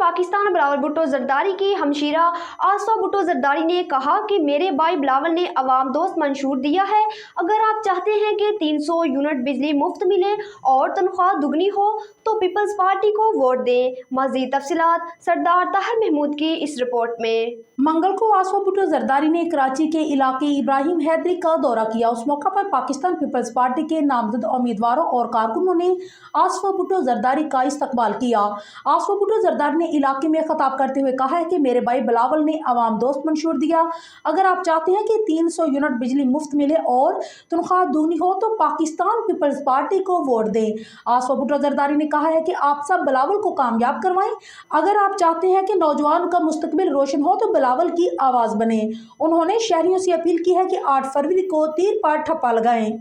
पाकिस्तान बिलावल भुट्टो जरदारी की हमशीरा आसफा भुट्टो जरदारी ने कहा कि मेरे भाई बिलावल ने अवाम दोस्त मंशूर दिया है। अगर आप चाहते हैं कि 300 यूनिट बिजली मुफ्त मिले और तनख्वाह दुगनी हो तो पीपल्स पार्टी को वोट दें। मज़ीद तफसीलात सरदार ताहिर महमूद की इस रिपोर्ट में। मंगल को आसफा भुट्टो जरदारी ने कराची के इलाके इब्राहिम हैदरी का दौरा किया। उस मौका पर पाकिस्तान पीपल्स पार्टी के नामजद उम्मीदवारों और कारकुनों ने आसफा भुट्टो जरदारी का इस्तकबाल किया। आसफा भुट्टो जरदारी ने इलाके में खिताब करते हुए कहा है कि मेरे भाई बिलावल ने अवाम दोस्त मंशूर दिया। अगर आप चाहते हैं कि 300 यूनिट बिजली मुफ्त मिले और तनख्वाह दुगनी हो तो पाकिस्तान पीपल्स पार्टी को वोट दें। आसफा भुट्टो जरदारी ने कहा है कि आप सब बिलावल को कामयाब करवाएं। अगर आप चाहते हैं कि नौजवान का मुस्तकबिल रोशन हो तो बिलावल की आवाज बने। उन्होंने शहरियों से अपील की है कि 8 फरवरी को तीर पार ठप्पा लगाएं।